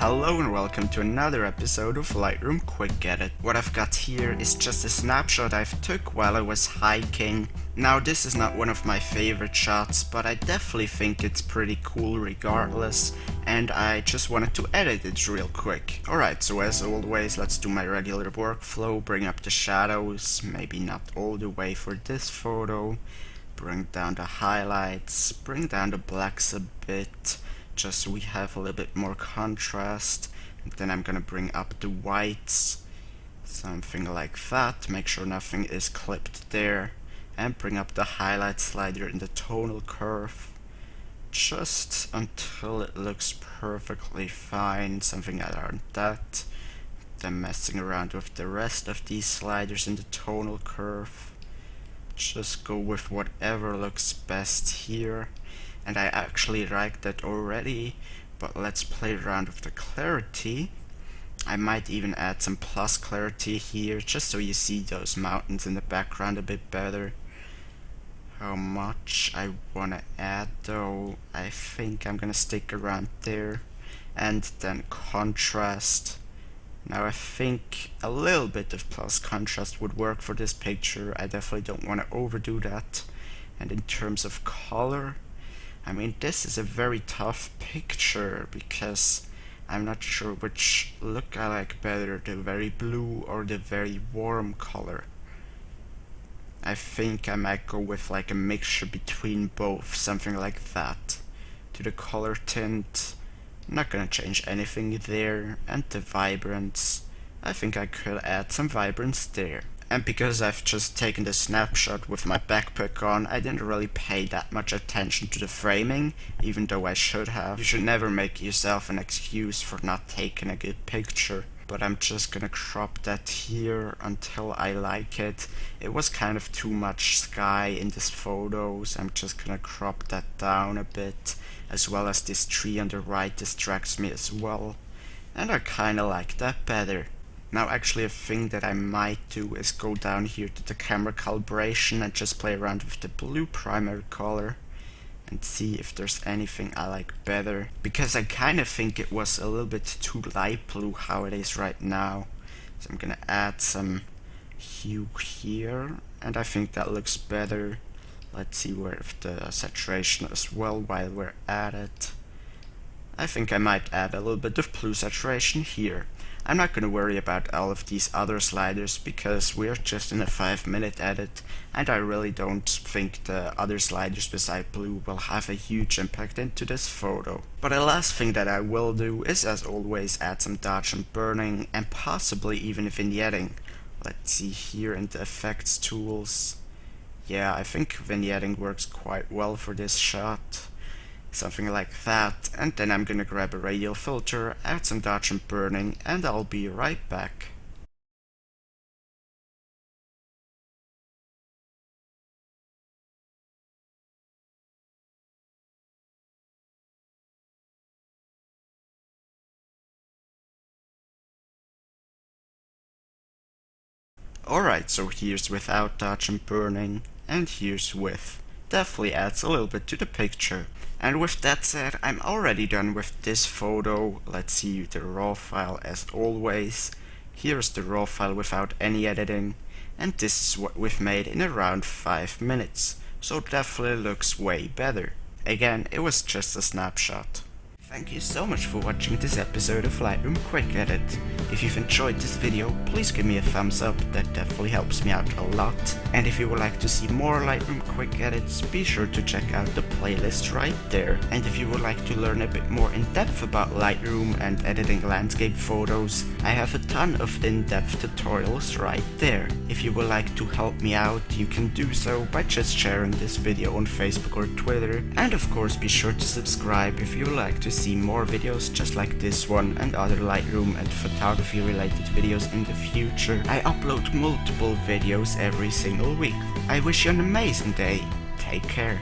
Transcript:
Hello and welcome to another episode of Lightroom Quick Edit. What I've got here is just a snapshot I've took while I was hiking. Now this is not one of my favorite shots, but I definitely think it's pretty cool regardless, and I just wanted to edit it real quick. Alright, so as always, let's do my regular workflow, bring up the shadows, maybe not all the way for this photo, bring down the highlights, bring down the blacks a bit, just so we have a little bit more contrast. And then I'm gonna bring up the whites, something like that, make sure nothing is clipped there, and bring up the highlight slider in the tonal curve just until it looks perfectly fine, something around that. Then messing around with the rest of these sliders in the tonal curve, just go with whatever looks best here. And I actually like that already, but let's play around with the clarity. I might even add some plus clarity here, just so you see those mountains in the background a bit better. How much I wanna add though, I think I'm gonna stick around there. And then contrast. Now I think a little bit of plus contrast would work for this picture. I definitely don't want to overdo that. And in terms of color, I mean, this is a very tough picture because I'm not sure which look I like better, the very blue or the very warm color. I think I might go with like a mixture between both, something like that. To the color tint, I'm not gonna change anything there, and the vibrance, I think I could add some vibrance there. And because I've just taken the snapshot with my backpack on, I didn't really pay that much attention to the framing, even though I should have. You should never make yourself an excuse for not taking a good picture. But I'm just gonna crop that here until I like it. It was kind of too much sky in this photo, so I'm just gonna crop that down a bit, as well as this tree on the right distracts me as well. And I kinda like that better. Now actually a thing that I might do is go down here to the camera calibration and just play around with the blue primary color and see if there's anything I like better, because I kind of think it was a little bit too light blue how it is right now. So I'm gonna add some hue here, and I think that looks better. Let's see with the saturation as well while we're at it. I think I might add a little bit of blue saturation here. I'm not going to worry about all of these other sliders because we're just in a 5-minute edit, and I really don't think the other sliders beside blue will have a huge impact into this photo. But the last thing that I will do is, as always, add some dodge and burning, and possibly even vignetting. Let's see here in the effects tools. Yeah, I think vignetting works quite well for this shot. Something like that, and then I'm gonna grab a radial filter, add some dodge and burning, and I'll be right back. Alright, so here's without dodge and burning, and here's with. Definitely adds a little bit to the picture. And with that said, I'm already done with this photo. Let's see the raw file as always. Here's the raw file without any editing, and this is what we've made in around 5 minutes, so definitely looks way better. Again, it was just a snapshot. Thank you so much for watching this episode of Lightroom Quick Edit. If you've enjoyed this video, please give me a thumbs up, that definitely helps me out a lot. And if you would like to see more Lightroom Quick Edits, be sure to check out the playlist right there. And if you would like to learn a bit more in depth about Lightroom and editing landscape photos, I have a ton of in-depth tutorials right there. If you would like to help me out, you can do so by just sharing this video on Facebook or Twitter. And of course be sure to subscribe if you would like to see more videos just like this one and other Lightroom and photography related videos in the future. I upload multiple videos every single week. I wish you an amazing day. Take care.